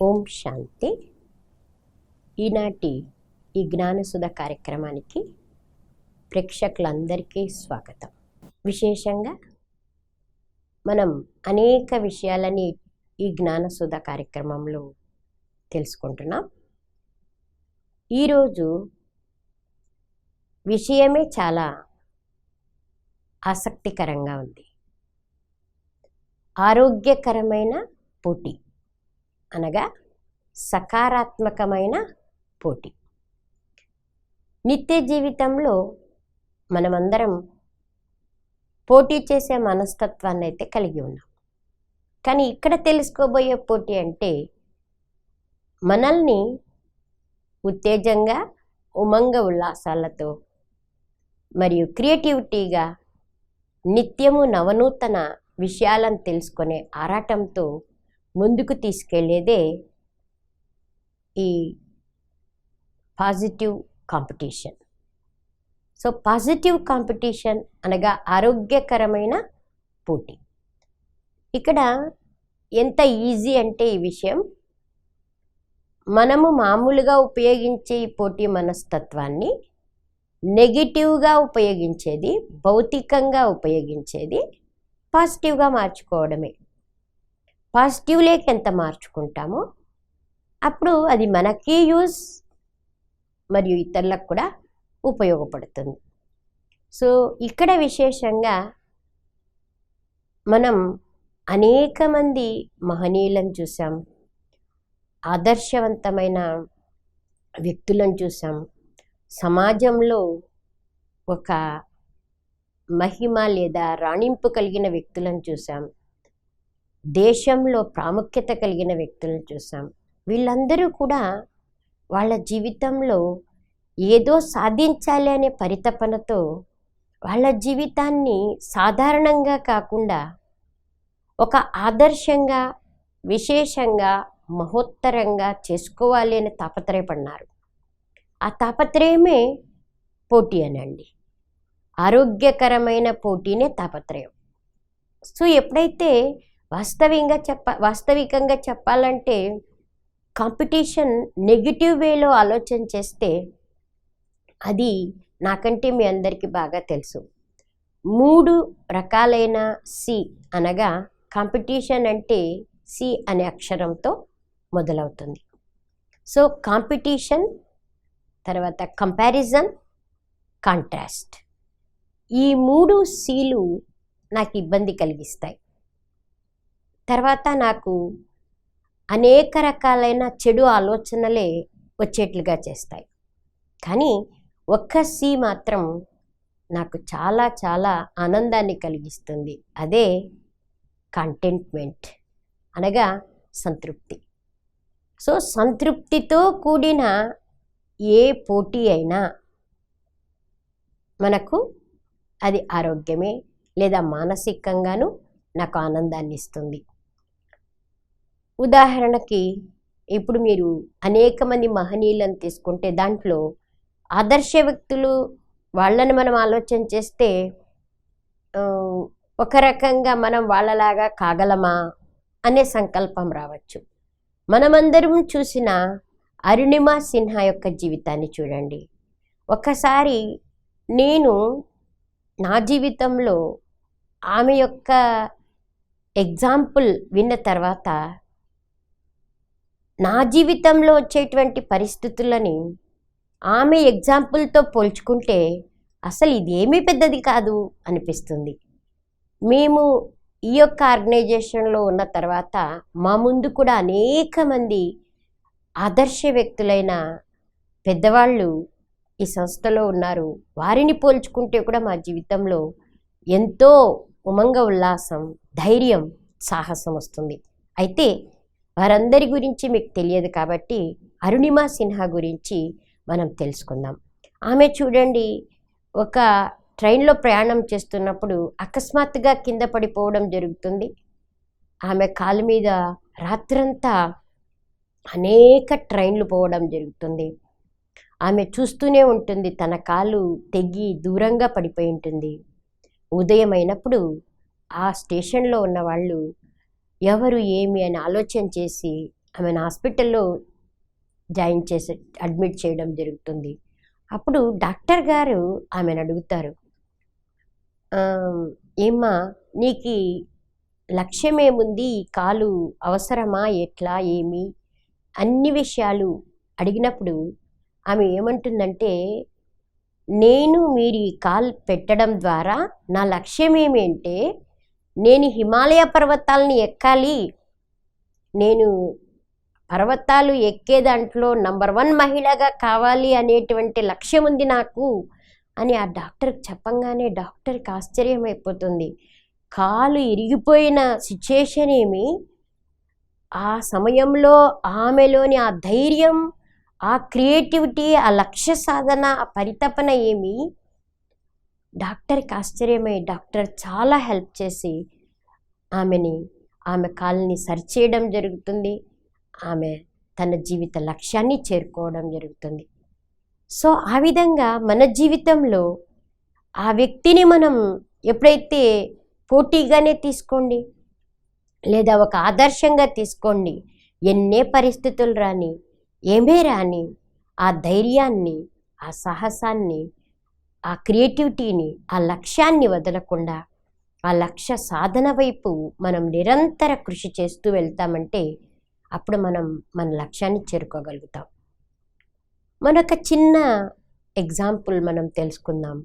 ఓం శాంతి. ఈనాటి ఈ జ్ఞానసుధ కార్యక్రమానికి ప్రేక్షకులందరికీ స్వాగతం. విశేషంగా మనం అనేక విషయాలని ఈ జ్ఞానసుధ కార్యక్రమంలో తెలుసుకుంటున్నాం. ఈరోజు విషయమే చాలా ఆసక్తికరంగా ఉంది. ఆరోగ్యకరమైన పోటీ అనగా సకారాత్మకమైన పోటీ. నిత్య జీవితంలో మనమందరం పోటీ చేసే మనస్తత్వాన్ని అయితే కలిగి ఉన్నాం. కానీ ఇక్కడ తెలుసుకోబోయే పోటీ అంటే మనల్ని ఉత్తేజంగా, ఉమంగ ఉల్లాసాలతో మరియు క్రియేటివిటీగా నిత్యము నవనూతన విషయాలను తెలుసుకునే ఆరాటంతో ముందుకు తీసుకెళ్లేదే ఈ positive competition. So positive competition అనగా ఆరోగ్యకరమైన పోటీ. ఇక్కడ ఎంత ఈజీ అంటే ఈ విషయం, మనము మామూలుగా ఉపయోగించే ఈ పోటీ మనస్తత్వాన్ని నెగిటివ్గా ఉపయోగించేది, భౌతికంగా ఉపయోగించేది పాజిటివ్గా మార్చుకోవడమే. పాజిటివ్ లేక ఎంత మార్చుకుంటామో అప్పుడు అది మనకి యూజ్ మరియు ఇతరులకు కూడా ఉపయోగపడుతుంది. సో ఇక్కడ విశేషంగా మనం అనేక మంది మహనీయులను చూసాం, ఆదర్శవంతమైన వ్యక్తులను చూసాం, సమాజంలో ఒక మహిమ లేదా రాణింపు కలిగిన వ్యక్తులను చూసాం, దేశంలో ప్రాముఖ్యత కలిగిన వ్యక్తులను చూసాం. వీళ్ళందరూ కూడా వాళ్ళ జీవితంలో ఏదో సాధించాలి అనే పరితపనతో వాళ్ళ జీవితాన్ని సాధారణంగా కాకుండా ఒక ఆదర్శంగా, విశేషంగా, మహోత్తరంగా చేసుకోవాలి అని తాపత్రయపడినారు. ఆ తాపత్రయమే పోటీ అనండి. ఆరోగ్యకరమైన పోటీనే తాపత్రయం. సో ఎప్పుడైతే వాస్తవికంగా చెప్పాలంటే కాంపిటీషన్ నెగిటివ్ వేలో ఆలోచన చేస్తే అది నాకంటే మీ అందరికీ బాగా తెలుసు. 3 రకాలైన సి అనగా కాంపిటీషన్ అంటే సి అనే అక్షరంతో మొదలవుతుంది. సో కాంపిటీషన్, తర్వాత కంపారిజన్, కాంట్రాస్ట్, ఈ 3 సీలు నాకు ఇబ్బంది కలిగిస్తాయి. తర్వాత నాకు అనేక రకాలైన చెడు ఆలోచనలే వచ్చేట్లుగా చేస్తాయి. కానీ ఒక్క సి మాత్రం నాకు చాలా చాలా ఆనందాన్ని కలిగిస్తుంది. అదే కంటెంట్మెంట్ అనగా సంతృప్తి. సో సంతృప్తితో కూడిన ఏ పోటీ అయినా మనకు అది ఆరోగ్యమే లేదా మానసికంగాను నాకు ఆనందాన్ని ఇస్తుంది. ఉదాహరణకి ఇప్పుడు మీరు అనేక మంది మహనీయులను తీసుకుంటే దాంట్లో ఆదర్శ వ్యక్తులు వాళ్ళని మనం ఆలోచన చేస్తే ఒక రకంగా మనం వాళ్ళలాగా కాగలమా అనే సంకల్పం రావచ్చు. మనమందరం చూసిన అరుణిమా సిన్హా యొక్క జీవితాన్ని చూడండి. ఒకసారి నేను నా జీవితంలో ఆమె యొక్క ఎగ్జాంపుల్ విన్న తర్వాత నా జీవితంలో వచ్చేటువంటి పరిస్థితులని ఆమె ఎగ్జాంపుల్తో పోల్చుకుంటే అసలు ఇదేమీ పెద్దది కాదు అనిపిస్తుంది. మేము ఈ యొక్క ఆర్గనైజేషన్లో ఉన్న తర్వాత మా ముందు కూడా అనేక మంది ఆదర్శ వ్యక్తులైన పెద్దవాళ్ళు ఈ సంస్థలో ఉన్నారు. వారిని పోల్చుకుంటే కూడా మా జీవితంలో ఎంతో ఉమంగ ఉల్లాసం, ధైర్యం, సాహసం వస్తుంది. అయితే వారందరి గురించి మీకు తెలియదు కాబట్టి అరుణిమా సిన్హా గురించి మనం తెలుసుకుందాం. ఆమె చూడండి, ఒక ట్రైన్లో ప్రయాణం చేస్తున్నప్పుడు అకస్మాత్తుగా కింద పడిపోవడం జరుగుతుంది. ఆమె కాలు మీద రాత్రంతా అనేక ట్రైన్లు పోవడం జరుగుతుంది. ఆమె చూస్తూనే ఉంటుంది, తన కాలు తెగి దూరంగా పడిపోయి ఉంటుంది. ఉదయం అయినప్పుడు ఆ స్టేషన్లో ఉన్న వాళ్ళు ఎవరు ఏమి అని ఆలోచన చేసి ఆమెను హాస్పిటల్లో జాయిన్ చేసి అడ్మిట్ చేయడం జరుగుతుంది. అప్పుడు డాక్టర్ గారు ఆమెను అడుగుతారు, ఏమ్మా నీకు లక్ష్యం ఏముంది, ఈ కాలు అవసరమా, ఎట్లా, ఏమి, అన్ని విషయాలు అడిగినప్పుడు ఆమె ఏమంటుందంటే, నేను మీరు ఈ కాల్ పెట్టడం ద్వారా నా లక్ష్యం ఏమిటంటే నేను హిమాలయ పర్వతాలని ఎక్కాలి, నేను పర్వతాలు ఎక్కే దాంట్లో నంబర్ 1 మహిళగా కావాలి అనేటువంటి లక్ష్యం ఉంది నాకు అని ఆ డాక్టర్కి చెప్పంగానే డాక్టర్కి ఆశ్చర్యం అయిపోతుంది. కాలు ఇరిగిపోయిన సిచ్యుయేషన్ ఏమి, ఆ సమయంలో ఆమెలోని ఆ ధైర్యం, ఆ క్రియేటివిటీ, ఆ లక్ష్య సాధన, ఆ పరితపన ఏమి, డాక్టర్కి ఆశ్చర్యమై డాక్టర్ చాలా హెల్ప్ చేసి ఆమె కాలుని సరిచేయడం జరుగుతుంది. ఆమె తన జీవిత లక్ష్యాన్ని చేరుకోవడం జరుగుతుంది. సో ఆ విధంగా మన జీవితంలో ఆ వ్యక్తిని మనం ఎప్పుడైతే పోటీగానే తీసుకోండి, లేదా ఒక ఆదర్శంగా తీసుకోండి, ఎన్నే పరిస్థితులు రాని, ఏమే రాని, ఆ ధైర్యాన్ని, ఆ సాహసాన్ని, ఆ క్రియేటివిటీని, ఆ లక్ష్యాన్ని వదలకుండా ఆ లక్ష్య సాధన వైపు మనం నిరంతర కృషి చేస్తూ వెళ్తామంటే అప్పుడు మనం మన లక్ష్యాన్ని చేరుకోగలుగుతాం. మనొక చిన్న ఎగ్జాంపుల్ మనం తెలుసుకుందాం.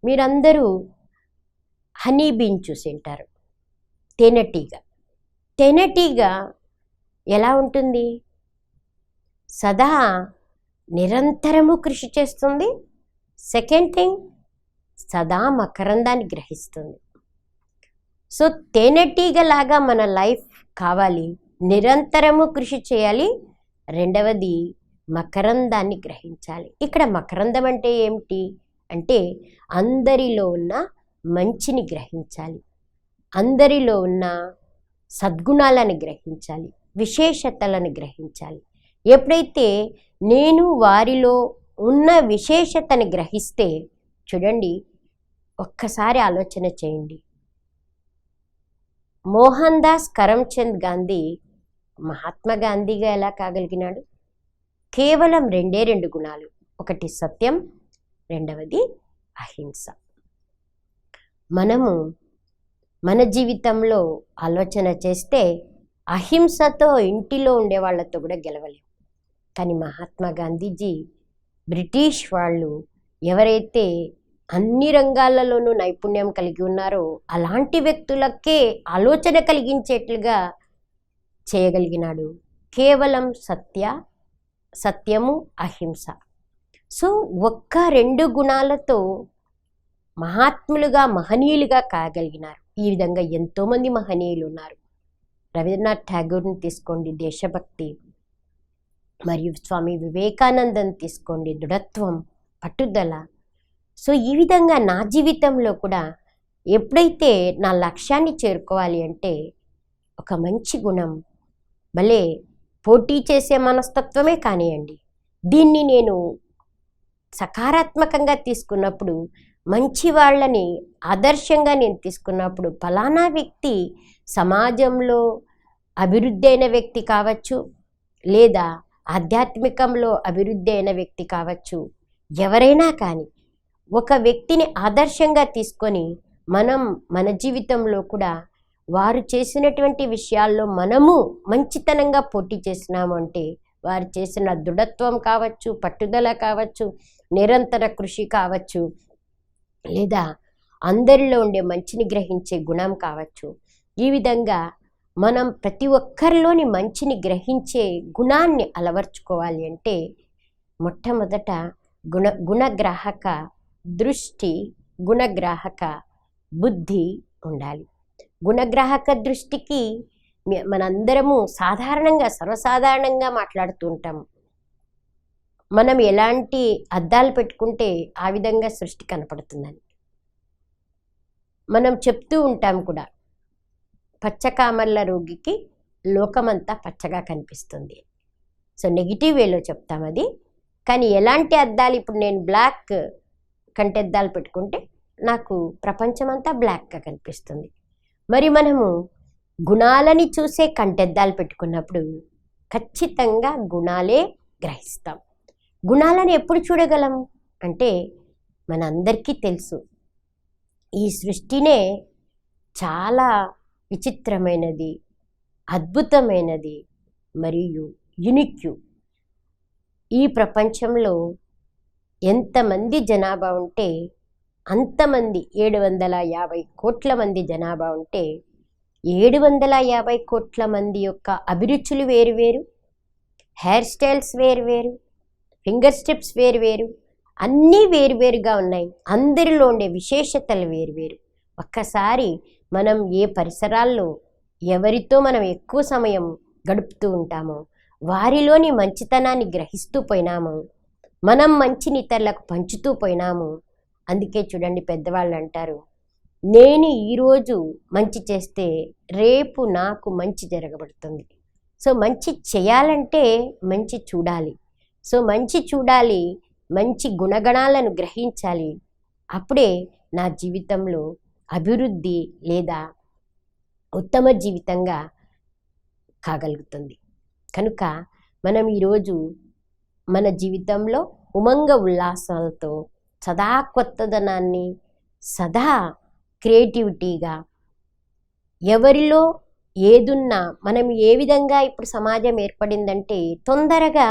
మీరందరూ హనీ బీన్ చూసి ఉంటారు, తేనెటీగ. తేనెటీగ ఎలా ఉంటుంది? సదా నిరంతరము కృషి చేస్తుంది. సెకండ్ థింగ్, సదా మకరందాన్ని గ్రహిస్తుంది. సో తేనెటీగలాగా మన లైఫ్ కావాలి, నిరంతరము కృషి చేయాలి. రెండవది మకరందాన్ని గ్రహించాలి. ఇక్కడ మకరందం అంటే ఏమిటి అంటే అందరిలో ఉన్న మంచిని గ్రహించాలి, అందరిలో ఉన్న సద్గుణాలను గ్రహించాలి, విశేషతలను గ్రహించాలి. ఎప్పుడైతే నేను వారిలో ఉన్న విశేషతని గ్రహిస్తే, చూడండి ఒక్కసారి ఆలోచన చేయండి, మోహన్ దాస్ కరమ్చంద్ గాంధీ మహాత్మా గాంధీగా ఎలా కాగలిగినాడు? కేవలం 2 గుణాలు, ఒకటి సత్యం, రెండవది అహింస. మనము మన జీవితంలో ఆలోచన చేస్తే అహింసతో ఇంటిలో ఉండే వాళ్ళతో కూడా గెలవలేము. కానీ మహాత్మా గాంధీజీ బ్రిటిష్ వాళ్ళు ఎవరైతే అన్ని రంగాలలోనూ నైపుణ్యం కలిగి ఉన్నారో అలాంటి వ్యక్తులకే ఆలోచన కలిగించేట్లుగా చేయగలిగినాడు. కేవలం సత్యము, అహింస. సో ఒక్క 2 గుణాలతో మహాత్ములుగా, మహనీయులుగా కాగలిగినారు. ఈ విధంగా ఎంతోమంది మహనీయులు ఉన్నారు. రవీంద్రనాథ్ ఠాగూర్ని తీసుకోండి, దేశభక్తి. మరియు స్వామి వివేకానందని తీసుకోండి, దృఢత్వం, పట్టుదల. సో ఈ విధంగా నా జీవితంలో కూడా ఎప్పుడైతే నా లక్ష్యాన్ని చేరుకోవాలి అంటే ఒక మంచి గుణం, భలే పోటీ చేసే మనస్తత్వమే కానివ్వండి, దీన్ని నేను సకారాత్మకంగా తీసుకున్నప్పుడు, మంచి వాళ్ళని ఆదర్శంగా నేను తీసుకున్నప్పుడు, ఫలానా వ్యక్తి సమాజంలో అభివృద్ధి అయిన వ్యక్తి కావచ్చు, లేదా ఆధ్యాత్మికంలో అభివృద్ధి అయిన వ్యక్తి కావచ్చు, ఎవరైనా కానీ ఒక వ్యక్తిని ఆదర్శంగా తీసుకొని మనం మన జీవితంలో కూడా వారు చేసినటువంటి విషయాల్లో మనము మంచితనంగా పోటీ చేసినాము అంటే వారు చేసిన దృఢత్వం కావచ్చు, పట్టుదల కావచ్చు, నిరంతర కృషి కావచ్చు, లేదా అందరిలో ఉండే మంచిని గ్రహించే గుణం కావచ్చు. ఈ విధంగా మనం ప్రతి ఒక్కరిలోని మంచిని గ్రహించే గుణాన్ని అలవర్చుకోవాలి అంటే మొట్టమొదట గుణగ్రాహక దృష్టి, గుణగ్రాహక బుద్ధి ఉండాలి. గుణగ్రాహక దృష్టికి మనందరము సాధారణంగా, సర్వసాధారణంగా మాట్లాడుతూ ఉంటాము. మనం ఎలాంటి అద్దాలు పెట్టుకుంటే ఆ విధంగా సృష్టి కనపడుతుందని మనం చెప్తూ ఉంటాం కూడా. పచ్చకామర్ల రోగికి లోకమంతా పచ్చగా కనిపిస్తుంది. సో నెగిటివ్ వేలో చెప్తాం అది. కానీ ఎలాంటి అద్దాలు, ఇప్పుడు నేను బ్లాక్ కంటెద్దాలు పెట్టుకుంటే నాకు ప్రపంచమంతా బ్లాక్గా కనిపిస్తుంది. మరి మనము గుణాలని చూసే కంటెద్దాలు పెట్టుకున్నప్పుడు ఖచ్చితంగా గుణాలే గ్రహిస్తాం. గుణాలను ఎప్పుడు చూడగలం అంటే మనందరికీ తెలుసు, ఈ సృష్టినే చాలా విచిత్రమైనది, అద్భుతమైనది మరియు యునిక్. ఈ ప్రపంచంలో ఎంతమంది జనాభా ఉంటే అంతమంది, 750 కోట్ల మంది జనాభా ఉంటే 750 కోట్ల మంది యొక్క అభిరుచులు వేరువేరు, హెయిర్ స్టైల్స్ వేరువేరు, ఫింగర్ స్టెప్స్ వేరువేరు, అన్నీ వేరువేరుగా ఉన్నాయి. అందరిలో ఉండే విశేషతలు వేరువేరు. ఒక్కసారి మనం ఏ పరిసరాల్లో ఎవరితో మనం ఎక్కువ సమయం గడుపుతూ ఉంటామో వారిలోని మంచితనాన్ని గ్రహిస్తూ పోయినాము, మనం మంచిని ఇతరులకు పంచుతూ పోయినాము. అందుకే చూడండి, పెద్దవాళ్ళు అంటారు, నేను ఈరోజు మంచి చేస్తే రేపు నాకు మంచి జరగబడుతుంది. సో మంచి చేయాలంటే మంచి చూడాలి. సో మంచి చూడాలి, మంచి గుణగణాలను గ్రహించాలి. అప్పుడే నా జీవితంలో అభివృద్ధి లేదా ఉత్తమ జీవితంగా కాగలుగుతుంది. కనుక మనం ఈరోజు మన జీవితంలో ఉమంగ ఉల్లాసాలతో సదా కొత్తదనాన్ని, సదా క్రియేటివిటీగా, ఎవరిలో ఏదున్నా, మనం ఏ విధంగా ఇప్పుడు సమాజం ఏర్పడిందంటే తొందరగా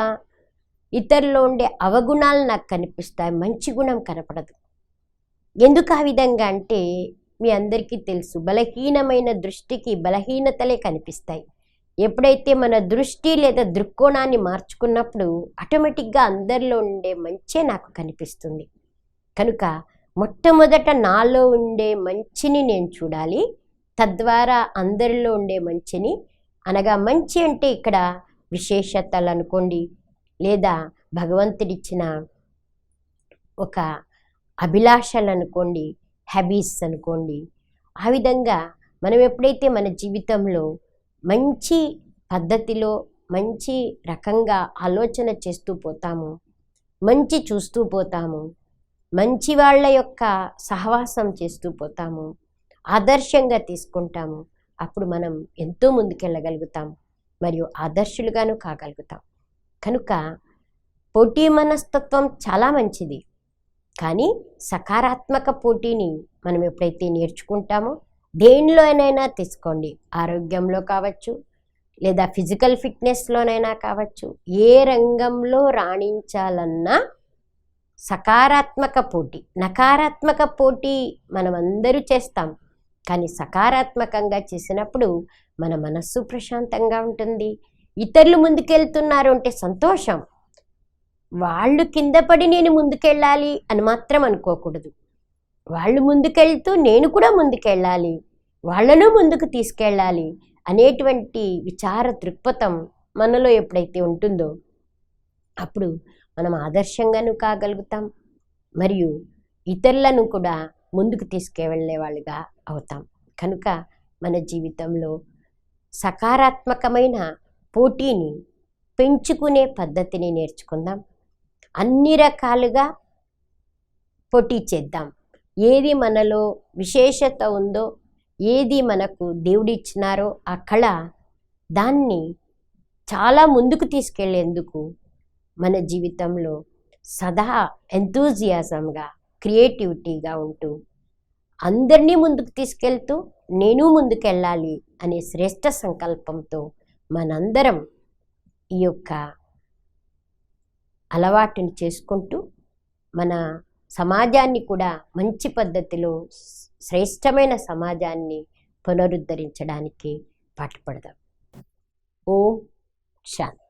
ఇతరులో ఉండే అవగుణాలు నాకు కనిపిస్తాయి, మంచి గుణం కనపడదు. ఎందుకు ఆ విధంగా అంటే మీ అందరికీ తెలుసు, బలహీనమైన దృష్టికి బలహీనతలే కనిపిస్తాయి. ఎప్పుడైతే మన దృష్టి లేదా దృక్కోణాన్ని మార్చుకున్నప్పుడు ఆటోమేటిక్గా అందరిలో ఉండే మంచే నాకు కనిపిస్తుంది. కనుక మొట్టమొదట నాలో ఉండే మంచిని నేను చూడాలి, తద్వారా అందరిలో ఉండే మంచిని, అనగా మంచి అంటే ఇక్కడ విశేషతలు అనుకోండి, లేదా భగవంతుడిచ్చిన ఒక అభిలాషలు అనుకోండి, హ్యాబీస్ అనుకోండి. ఆ విధంగా మనం ఎప్పుడైతే మన జీవితంలో మంచి పద్ధతిలో మంచి రకంగా ఆలోచన చేస్తూ పోతాము, మంచి చూస్తూ పోతాము, మంచి వాళ్ళ యొక్క సహవాసం చేస్తూ పోతాము, ఆదర్శంగా తీసుకుంటాము, అప్పుడు మనం ఎంతో ముందుకెళ్ళగలుగుతాం మరియు ఆదర్శులుగాను కాగలుగుతాం. కనుక పోటీ మనస్తత్వం చాలా మంచిది, కానీ సకారాత్మక పోటీని మనం ఎప్పుడైతే నేర్చుకుంటామో, దేనిలోనైనా తీసుకోండి, ఆరోగ్యంలో కావచ్చు, లేదా ఫిజికల్ ఫిట్నెస్లోనైనా కావచ్చు, ఏ రంగంలో రాణించాలన్నా సకారాత్మక పోటీ. నకారాత్మక పోటీ మనం అందరూ చేస్తాం, కానీ సకారాత్మకంగా చేసినప్పుడు మన మనస్సు ప్రశాంతంగా ఉంటుంది. ఇతరులు ముందుకెళ్తున్నారు అంటే సంతోషం, వాళ్ళు కింద పడి నేను ముందుకెళ్ళాలి అని మాత్రం అనుకోకూడదు. వాళ్ళు ముందుకెళ్తూ నేను కూడా ముందుకెళ్ళాలి, వాళ్ళను ముందుకు తీసుకెళ్ళాలి అనేటువంటి విచార దృక్పథం మనలో ఎప్పుడైతే ఉంటుందో అప్పుడు మనం ఆదర్శంగాను కాగలుగుతాం మరియు ఇతరులను కూడా ముందుకు తీసుకెళ్ళే వాళ్ళుగా అవుతాం. కనుక మన జీవితంలో సకారాత్మకమైన పోటీని పెంచుకునే పద్ధతిని నేర్చుకుందాం. అన్ని రకాలుగా పోటీ చేద్దాం. ఏది మనలో విశేషత ఉందో, ఏది మనకు దేవుడిచ్చినారో ఆ కళ, దాన్ని చాలా ముందుకు తీసుకెళ్లేందుకు మన జీవితంలో సదా ఎంతూజియాజంగా, క్రియేటివిటీగా ఉంటూ అందరినీ ముందుకు తీసుకెళ్తూ నేను ముందుకెళ్ళాలి అనే శ్రేష్ఠ సంకల్పంతో మనందరం ఈ యొక్క అలవాటుని చేసుకుంటూ మన సమాజాన్ని కూడా మంచి పద్ధతిలో శ్రేష్టమైన సమాజాన్ని పునరుద్ధరించడానికి పాటుపడదాం. ఓం శాంతి.